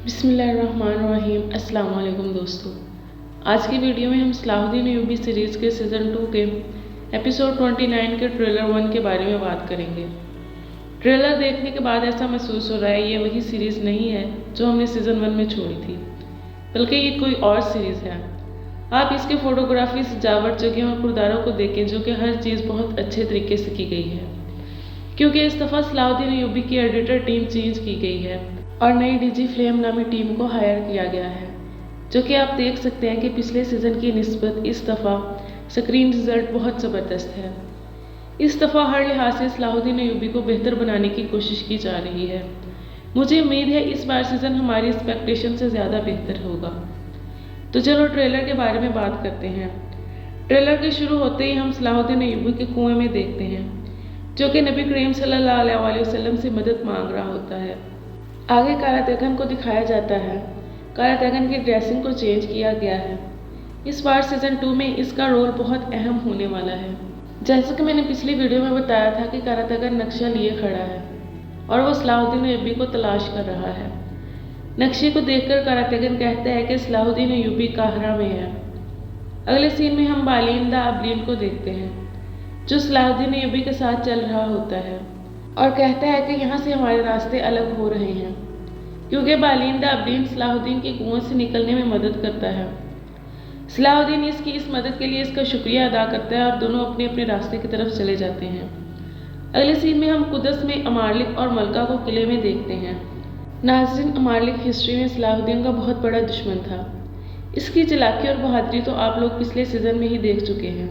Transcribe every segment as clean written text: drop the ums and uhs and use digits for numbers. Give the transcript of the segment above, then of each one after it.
बिस्मिल्लाहिर्रहमानिर्रहीम। अस्सलाम वालेकुम दोस्तों, आज की वीडियो में हम सलाहुद्दीन अय्यूबी सीरीज़ के सीज़न 2 के एपिसोड 29 के ट्रेलर 1 के बारे में बात करेंगे। ट्रेलर देखने के बाद ऐसा महसूस हो रहा है ये वही सीरीज़ नहीं है जो हमने सीज़न 1 में छोड़ी थी, बल्कि ये कोई और सीरीज़ है। आप इसके फोटोग्राफी, सजावट, जगह और किरदारों को देखें जो कि हर चीज़ बहुत अच्छे तरीके से की गई है, क्योंकि इस दफ़ा सलाहुद्दीन अय्यूबी की एडिटर टीम चेंज की गई है और नई डीजी फ्लेम नामी टीम को हायर किया गया है, जो कि आप देख सकते हैं कि पिछले सीज़न की निस्बत इस दफ़ा स्क्रीन रिजल्ट बहुत ज़बरदस्त है। इस दफ़ा हर लिहाज से सलाहुद्दीन अय्यूबी को बेहतर बनाने की कोशिश की जा रही है। मुझे उम्मीद है इस बार सीज़न हमारी एक्सपेक्टेशन से ज़्यादा बेहतर होगा। तो चलो ट्रेलर के बारे में बात करते हैं। ट्रेलर के शुरू होते ही हम सलाहुद्दीन अय्यूबी के कुएं में देखते हैं, जो कि नबी करीम सल्लल्लाहु अलैहि वसल्लम से मदद मांग रहा होता है। आगे कारा तगन को दिखाया जाता है। कारा तगन की ड्रेसिंग को चेंज किया गया है। इस बार सीज़न 2 में इसका रोल बहुत अहम होने वाला है। जैसा कि मैंने पिछली वीडियो में बताया था कि कारा तगन नक्शा लिए खड़ा है और वो सलाहुद्दीन अय्यूबी को तलाश कर रहा है। नक्शे को देखकर कारा तगन कहता है कि सलाहुद्दीन अय्यूबी काहरा में है। अगले सीन में हम बालीन द अबलीन को देखते हैं, जो सलाहुद्दीन अय्यूबी के साथ चल रहा होता है और कहता है कि यहाँ से हमारे रास्ते अलग हो रहे हैं, क्योंकि बालीन द अबलीन सलाहुद्दीन के कुएं से निकलने में मदद करता है। सलाहुद्दीन इसकी इस मदद के लिए इसका शुक्रिया अदा करता है और दोनों अपने अपने रास्ते की तरफ चले जाते हैं। अगले सीन में हम कुदस में अमारलिक और मलका को किले में देखते हैं। नाज़रीन, अमारलिक हिस्ट्री में सलाहुद्दीन का बहुत बड़ा दुश्मन था। इसकी चालाकी और बहादुरी तो आप लोग पिछले सीज़न में ही देख चुके हैं,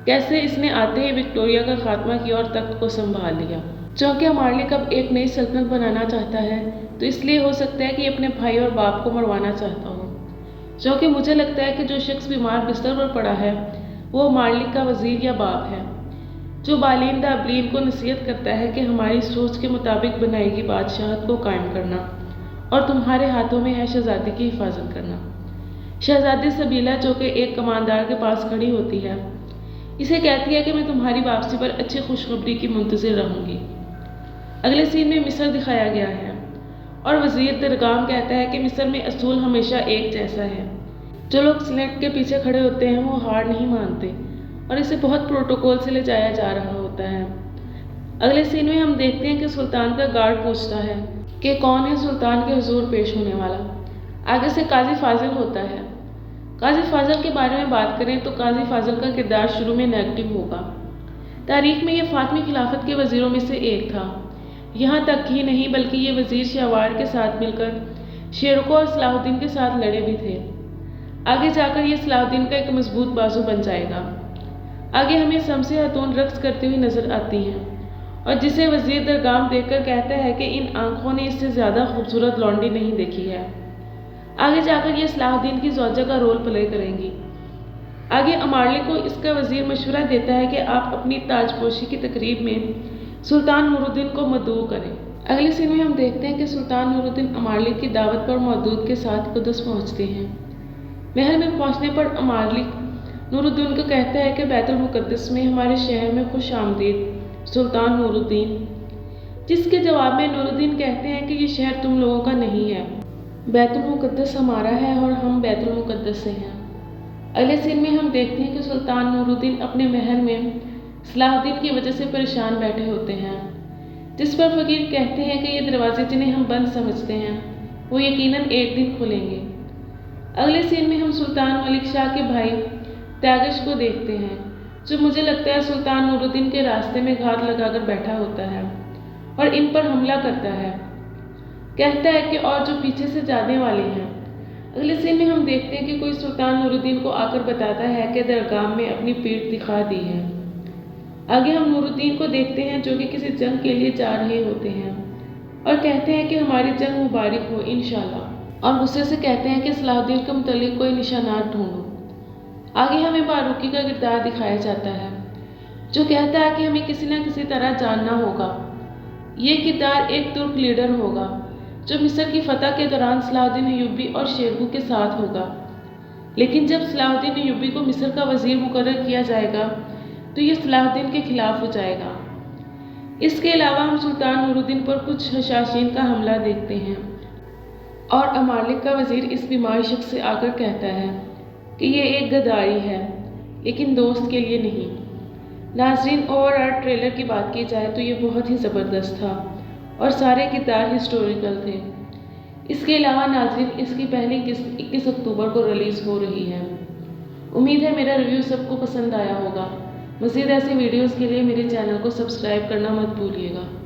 कैसे इसने आते ही विक्टोरिया का खात्मा किया और तख्त को संभाल लिया। चूँकि अमारलिक अब एक नई सल्तनत बनाना चाहता है, तो इसलिए हो सकता है कि अपने भाई और बाप को मरवाना चाहता हो। क्योंकि मुझे लगता है कि जो शख्स बीमार बिस्तर पर पड़ा है वो अमारलिक का वजीर या बाप है, जो बालीन द अबलीन को नसीहत करता है कि हमारी सोच के मुताबिक बनाएगी बादशाहत को कायम करना और तुम्हारे हाथों में है शहजादी की हिफाजत करना। शहजादी सबीला, जो कि एक कमांडर के पास खड़ी होती है, इसे कहती है कि मैं तुम्हारी वापसी पर अच्छी खुशखबरी की मुंतज़िर रहूँगी। अगले सीन में मिस्र दिखाया गया है और वज़ीर दरगाम कहता है कि मिस्र में असूल हमेशा एक जैसा है। जो लोग स्लेट के पीछे खड़े होते हैं वो हार नहीं मानते और इसे बहुत प्रोटोकॉल से ले जाया जा रहा होता है। अगले सीन में हम देखते हैं कि सुल्तान का गार्ड पूछता है कि कौन है सुल्तान के हुजूर पेश होने वाला। आगे से काजी फाजिल होता है। काजी फाजिल के बारे में बात करें तो काजी फाजिल का किरदार शुरू में नेगेटिव होगा। तारीख में ये फातमी खिलाफत के वज़ीरों में से एक था। यहाँ तक ही नहीं बल्कि ये वज़ीर शहवार के साथ मिलकर शेरको और सलाहुद्दीन के साथ लड़े भी थे। आगे जाकर ये सलाहुद्दीन का एक मजबूत बाजू बन जाएगा। आगे हमें शम्स खातून रक्स करती हुई नजर आती हैं और जिसे वज़ीर दरगाम देखकर कहता है कि इन आंखों ने इससे ज़्यादा खूबसूरत लौंडी नहीं देखी है। आगे जाकर ये सलाहुद्दीन की ज़ौजा का रोल प्ले करेंगी। आगे अमारलिक को इसका वज़ीर मशवरा देता है कि आप अपनी ताजपोशी की तकरीब में सुल्तान नूरुद्दीन को मदऊ करें। अगले सीन में हम देखते हैं कि सुल्तान नूरुद्दीन अमारलिक की दावत पर मौजूद के साथ कुदस पहुंचते हैं। महल में पहुंचने पर अमारलिक नूरुद्दीन को कहता है कि बैतुल मुक़द्दस में हमारे शहर में खुश आमदीद सुल्तान नूरुद्दीन, जिसके जवाब में नूरुद्दीन कहते हैं कि ये शहर तुम लोगों का नहीं है, बैतुल मुक़द्दस हमारा है और हम बैतुल मुक़द्दस से हैं। अगले सीन में हम देखते हैं कि सुल्तान नूरुद्दीन अपने महल में सलाहुद्दीन की वजह से परेशान बैठे होते हैं, जिस पर फ़कीर कहते हैं कि ये दरवाजे जिन्हें हम बंद समझते हैं वो यकीनन एक दिन खुलेंगे। अगले सीन में हम सुल्तान मलिक शाह के भाई त्यागश को देखते हैं, जो मुझे लगता है सुल्तान नूरुद्दीन के रास्ते में घात लगाकर बैठा होता है और इन पर हमला करता है। कहता है कि और जो पीछे से जाने वाले हैं। अगले सीन में हम देखते हैं कि कोई सुल्तान नूरुद्दीन को आकर बताता है कि दरगाम में अपनी पीठ दिखा दी है। आगे हम नूरुद्दीन को देखते हैं जो कि किसी जंग के लिए जा रहे होते हैं और कहते हैं कि हमारी जंग मुबारक हो इंशाल्लाह, और गुस्से से कहते हैं कि सलाहुद्दीन के मुतल्लिक कोई निशानात ढूंढो। आगे हमें बारूकी का किरदार दिखाया जाता है, जो कहता है कि हमें किसी न किसी तरह जानना होगा। ये किरदार एक तुर्क लीडर होगा जो मिस्र की फतह के दौरान सलाहुद्दीन अय्यूबी और शेरगू के साथ होगा, लेकिन जब सलाहुद्दीन अय्यूबी को मिस्र का वज़ीर मुकर्रर किया जाएगा तो ये सलाहुद्दीन के खिलाफ हो जाएगा। इसके अलावा हम सुल्तान नूरुद्दीन पर कुछ हशाशीन का हमला देखते हैं। اور امالک کا وزیر اس بیمار شخص سے آ کر کہتا ہے کہ یہ ایک غداری ہے لیکن دوست کے لیے نہیں۔ ناظرین، اوور آل ٹریلر کی بات کی جائے تو یہ بہت ہی زبردست تھا اور سارے کردار ہسٹوریکل تھے۔ اس کے علاوہ ناظرین، اس کی پہلی قسط 21 اکتوبر کو ریلیز ہو رہی ہے۔ امید ہے میرا ریویو سب کو پسند آیا ہوگا۔ مزید ایسی ویڈیوز کے لیے میرے چینل کو سبسکرائب کرنا مت بھولیے گا۔